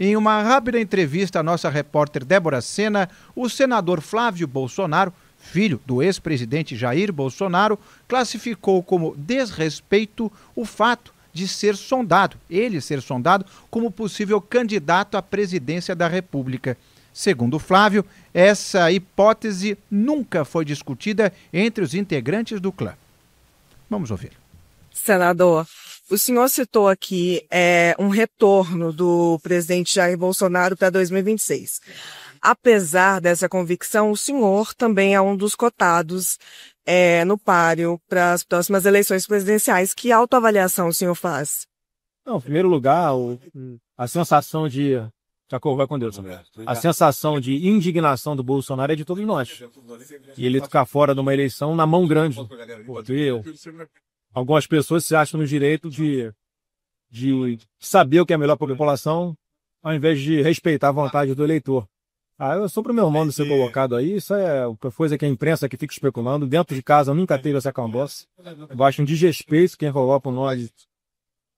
Em uma rápida entrevista à nossa repórter Débora Sena, o senador Flávio Bolsonaro, filho do ex-presidente Jair Bolsonaro, classificou como desrespeito o fato de ele ser sondado como possível candidato à presidência da República. Segundo Flávio, essa hipótese nunca foi discutida entre os integrantes do clã. Vamos ouvir. Senador, o senhor citou aqui um retorno do presidente Jair Bolsonaro para 2026. Apesar dessa convicção, o senhor também é um dos cotados no páreo para as próximas eleições presidenciais. Que autoavaliação o senhor faz? Não, em primeiro lugar, a sensação de... vai com Deus. A sensação de indignação do Bolsonaro é de todos nós. E ele ficar fora de uma eleição na mão grande. Algumas pessoas se acham no direito de saber o que é melhor para a população, ao invés de respeitar a vontade do eleitor. Eu sou pro meu nome ser colocado aí, isso é coisa que a imprensa que fica especulando. Dentro de casa nunca teve essa camboça. Eu acho um desrespeito quem coloca o nome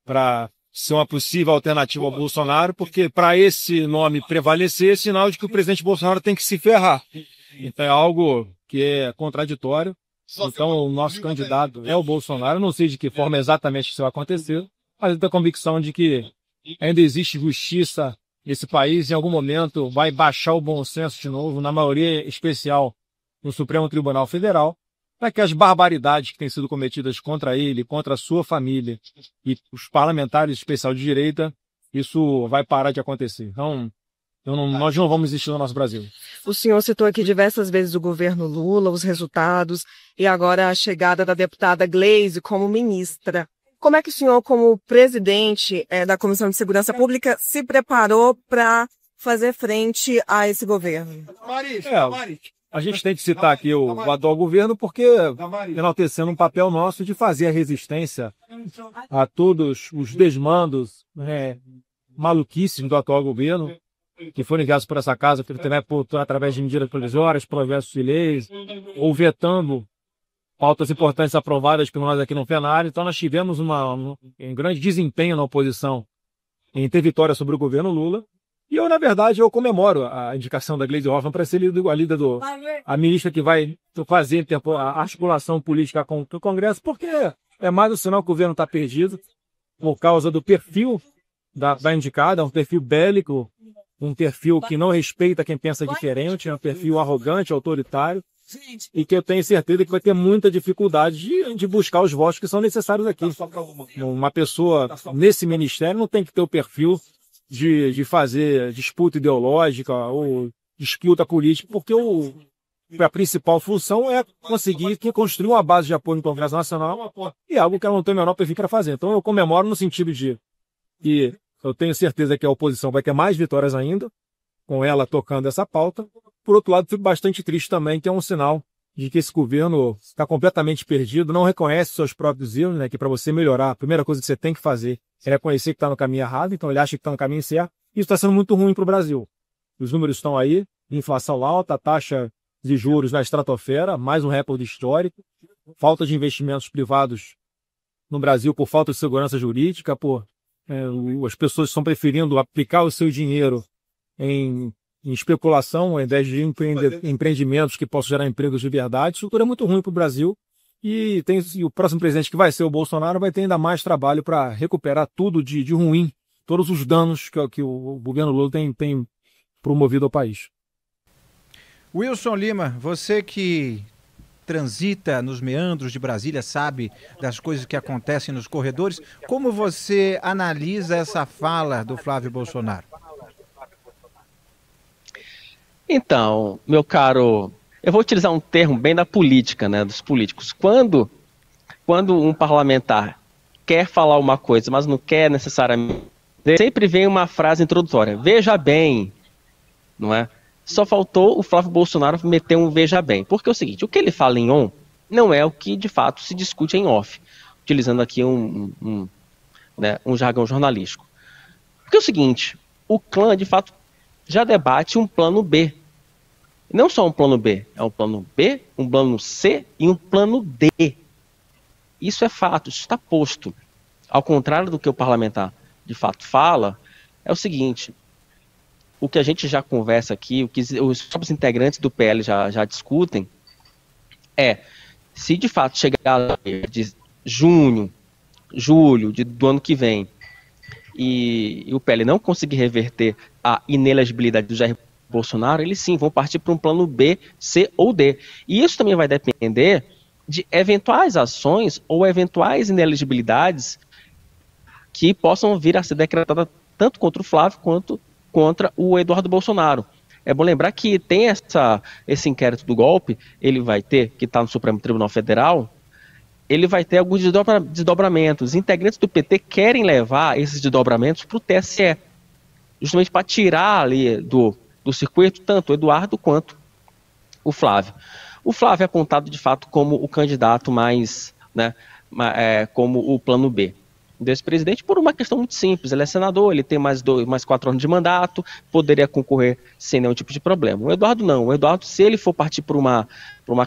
para ser uma possível alternativa ao Bolsonaro, porque para esse nome prevalecer é sinal de que o presidente Bolsonaro tem que se ferrar. Então é algo que é contraditório. Então o nosso candidato é o Bolsonaro. Eu não sei de que forma exatamente isso vai acontecer, mas eu tenho a convicção de que ainda existe justiça. Esse país, em algum momento, vai baixar o bom senso de novo, na maioria especial no Supremo Tribunal Federal, para que as barbaridades que têm sido cometidas contra ele, contra a sua família e os parlamentares especial de direita, isso vai parar de acontecer. Então, nós não vamos existir no nosso Brasil. O senhor citou aqui diversas vezes o governo Lula, os resultados, e agora a chegada da deputada Gleisi como ministra. Como é que o senhor, como presidente da Comissão de Segurança Pública, se preparou para fazer frente a esse governo? A gente tem que citar aqui o atual governo porque enaltecendo um papel nosso de fazer a resistência a todos os desmandos, maluquices do atual governo, que foram enviados por essa casa, através de medidas provisórias, projetos de leis, ou vetando pautas importantes aprovadas por nós aqui no plenário. Então nós tivemos um grande desempenho na oposição em ter vitória sobre o governo Lula. E eu, na verdade, comemoro a indicação da Gleisi Hoffmann para ser a ministra que vai fazer a articulação política com o Congresso, porque é mais um sinal que o governo está perdido por causa do perfil da indicada, um perfil bélico, um perfil que não respeita quem pensa diferente, é um perfil arrogante, autoritário, e que eu tenho certeza que vai ter muita dificuldade de buscar os votos que são necessários aqui. Uma pessoa nesse ministério não tem que ter o perfil de fazer disputa ideológica ou disputa política, porque a principal função é conseguir construir uma base de apoio no Congresso Nacional, e é algo que ela não tem o menor perfil para fazer. Então eu comemoro no sentido de que eu tenho certeza que a oposição vai ter mais vitórias ainda, com ela tocando essa pauta. Por outro lado, fico bastante triste também, que é um sinal de que esse governo está completamente perdido, não reconhece seus próprios erros, que para você melhorar, a primeira coisa que você tem que fazer é reconhecer que está no caminho errado, então ele acha que está no caminho certo. Isso está sendo muito ruim para o Brasil. Os números estão aí, inflação alta, taxa de juros na estratosfera, mais um recorde histórico, falta de investimentos privados no Brasil por falta de segurança jurídica, as pessoas estão preferindo aplicar o seu dinheiro em especulação, ao invés de empreendimentos que possam gerar empregos de verdade. Isso tudo é muito ruim para o Brasil. E o próximo presidente, que vai ser o Bolsonaro, vai ter ainda mais trabalho para recuperar tudo de ruim, todos os danos que o governo Lula tem promovido ao país. Wilson Lima, você que transita nos meandros de Brasília, sabe das coisas que acontecem nos corredores, como você analisa essa fala do Flávio Bolsonaro? Então, meu caro, eu vou utilizar um termo bem da política, dos políticos. Quando um parlamentar quer falar uma coisa, mas não quer necessariamente, sempre vem uma frase introdutória, veja bem, não é? Só faltou o Flávio Bolsonaro meter um veja bem, porque é o seguinte, o que ele fala em on não é o que de fato se discute em off, utilizando aqui um jargão jornalístico. Porque é o seguinte, o clã de fato já debate um plano B. Não só um plano B, é um plano B, um plano C e um plano D. Isso é fato, isso está posto. Ao contrário do que o parlamentar de fato fala, é o seguinte, o que a gente já conversa aqui, o que os próprios integrantes do PL já discutem, se de fato chegar de junho, julho do ano que vem, e o PL não conseguir reverter a inelegibilidade do Jair Bolsonaro, eles sim vão partir para um plano B, C ou D. E isso também vai depender de eventuais ações ou eventuais inelegibilidades que possam vir a ser decretadas tanto contra o Flávio quanto contra o Eduardo Bolsonaro. É bom lembrar que tem esse inquérito do golpe, ele vai ter, que está no Supremo Tribunal Federal, ele vai ter alguns desdobramentos. Os integrantes do PT querem levar esses desdobramentos para o TSE, justamente para tirar ali do circuito tanto o Eduardo quanto o Flávio. O Flávio é apontado de fato como o candidato mais, como o plano B desse presidente, por uma questão muito simples. Ele é senador, ele tem mais 4 anos de mandato, poderia concorrer sem nenhum tipo de problema. O Eduardo não. O Eduardo, se ele for partir por uma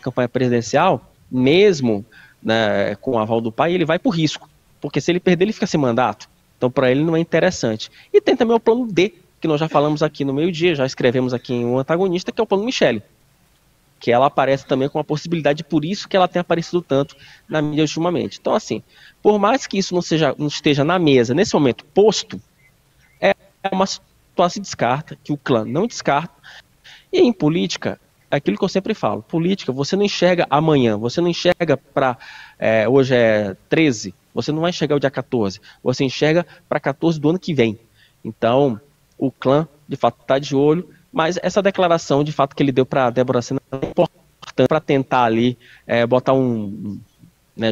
campanha presidencial, mesmo, né, com o aval do pai, ele vai por risco, porque se ele perder, ele fica sem mandato. Então, para ele não é interessante. E tem também o plano D, que nós já falamos aqui no meio-dia, já escrevemos aqui em Um Antagonista, que é o plano Michele, que ela aparece também com uma possibilidade, por isso que ela tem aparecido tanto na mídia ultimamente. Então, assim, por mais que isso não esteja na mesa, nesse momento posto, é uma situação que se descarta, que o clã não descarta. E em política, é aquilo que eu sempre falo, política, você não enxerga amanhã, você não enxerga para, hoje é 13, você não vai enxergar o dia 14, você enxerga para 14 do ano que vem. Então, o clã, de fato, está de olho, mas essa declaração, de fato, que ele deu para a Débora Sena é importante para tentar ali botar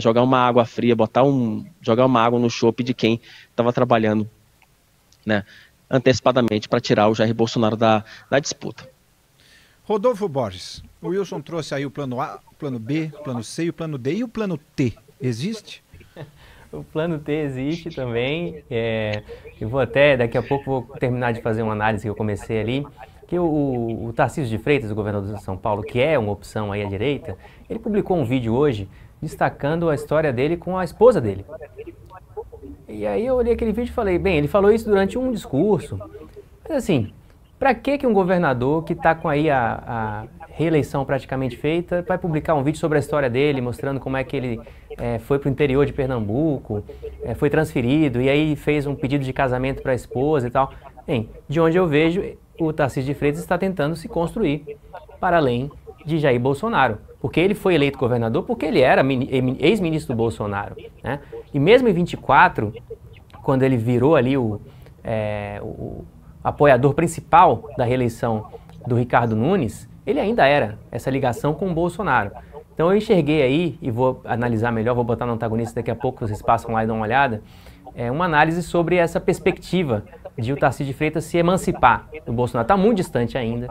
jogar uma água fria, jogar uma água no chope de quem estava trabalhando, né, antecipadamente para tirar o Jair Bolsonaro da disputa. Rodolfo Borges, o Wilson trouxe aí o plano A, o plano B, o plano C e o plano D. E o plano T, existe? O plano T existe também. Eu vou até, daqui a pouco, vou terminar de fazer uma análise que eu comecei ali, que o Tarcísio de Freitas, o governador de São Paulo, que é uma opção aí à direita, ele publicou um vídeo hoje destacando a história dele com a esposa dele. E aí eu olhei aquele vídeo e falei, bem, ele falou isso durante um discurso, mas assim, para que um governador que está com aí a reeleição praticamente feita vai publicar um vídeo sobre a história dele, mostrando como é que ele foi para o interior de Pernambuco, foi transferido e aí fez um pedido de casamento para a esposa e tal. Bem, de onde eu vejo, o Tarcísio de Freitas está tentando se construir para além de Jair Bolsonaro, porque ele foi eleito governador porque ele era ex-ministro do Bolsonaro, né? E mesmo em 24, quando ele virou ali o apoiador principal da reeleição do Ricardo Nunes, ele ainda era essa ligação com o Bolsonaro. Então eu enxerguei aí, e vou analisar melhor, vou botar no antagonista daqui a pouco, vocês passam lá e dão uma olhada, uma análise sobre essa perspectiva de o Tarcísio de Freitas se emancipar do Bolsonaro. Está muito distante ainda.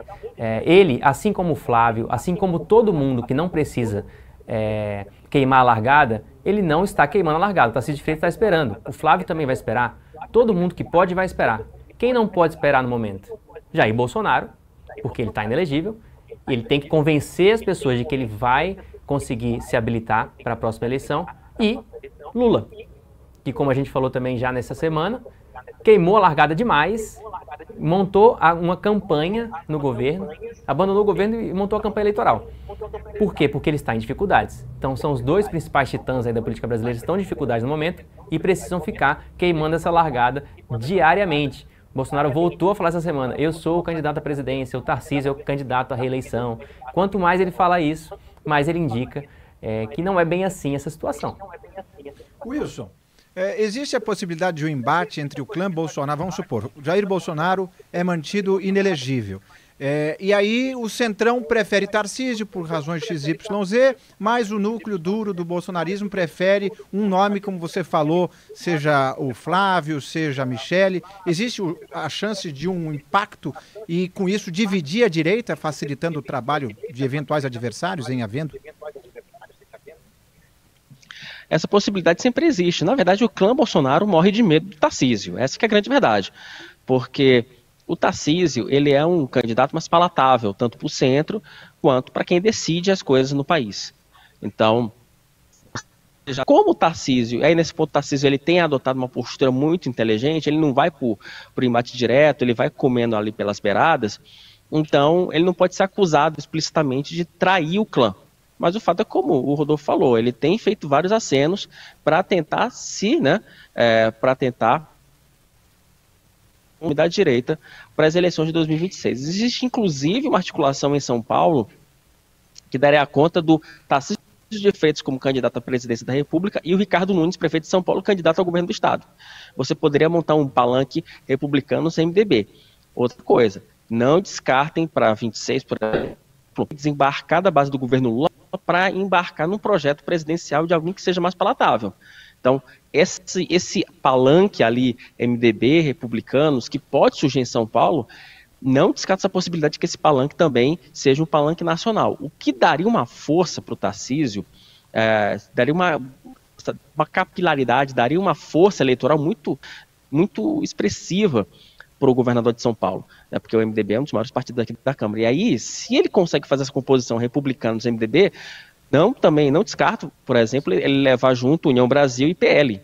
Ele, assim como o Flávio, assim como todo mundo que não precisa queimar a largada, ele não está queimando a largada. O Tarcísio de Freitas está esperando. O Flávio também vai esperar. Todo mundo que pode vai esperar. Quem não pode esperar no momento? Jair Bolsonaro, porque ele está inelegível. Ele tem que convencer as pessoas de que ele vai conseguir se habilitar para a próxima eleição. E Lula, que como a gente falou também já nessa semana, queimou a largada demais, montou uma campanha no governo, abandonou o governo e montou a campanha eleitoral. Por quê? Porque ele está em dificuldades. Então são os dois principais titãs aí da política brasileira que estão em dificuldades no momento e precisam ficar queimando essa largada diariamente. Bolsonaro voltou a falar essa semana, eu sou o candidato à presidência, o Tarcísio é o candidato à reeleição. Quanto mais ele fala isso, mais ele indica que não é bem assim essa situação. Wilson, existe a possibilidade de um embate entre o clã Bolsonaro, vamos supor, o Jair Bolsonaro é mantido inelegível. E aí o Centrão prefere Tarcísio por razões XYZ, mas o núcleo duro do bolsonarismo prefere um nome, como você falou, seja o Flávio, seja a Michele. Existe a chance de um impacto e com isso dividir a direita, facilitando o trabalho de eventuais adversários em havendo? Essa possibilidade sempre existe. Na verdade, o clã Bolsonaro morre de medo do Tarcísio. Essa que é a grande verdade. Porque o Tarcísio, ele é um candidato mais palatável, tanto para o centro, quanto para quem decide as coisas no país. Então, Como o Tarcísio, aí nesse ponto o Tarcísio ele tem adotado uma postura muito inteligente, ele não vai por embate direto, ele vai comendo ali pelas beiradas, então ele não pode ser acusado explicitamente de trair o clã. Mas o fato é como o Rodolfo falou, ele tem feito vários acenos para tentar para tentar unidade direita para as eleições de 2026. Existe inclusive uma articulação em São Paulo que daria conta do Tarcísio de Freitas como candidato à presidência da República e o Ricardo Nunes, prefeito de São Paulo, candidato ao governo do estado. Você poderia montar um palanque republicano sem MDB. Outra coisa, não descartem para 26, por exemplo, desembarcar da base do governo Lula para embarcar num projeto presidencial de alguém que seja mais palatável. Então, esse palanque ali, MDB, republicanos, que pode surgir em São Paulo, não descarta essa possibilidade de que esse palanque também seja um palanque nacional. O que daria uma força para o Tarcísio, daria uma capilaridade, daria uma força eleitoral muito, muito expressiva para o governador de São Paulo, né, porque o MDB é um dos maiores partidos aqui da Câmara. E aí, se ele consegue fazer essa composição republicanos-MDB, também não descarto, por exemplo, ele levar junto União Brasil e PL.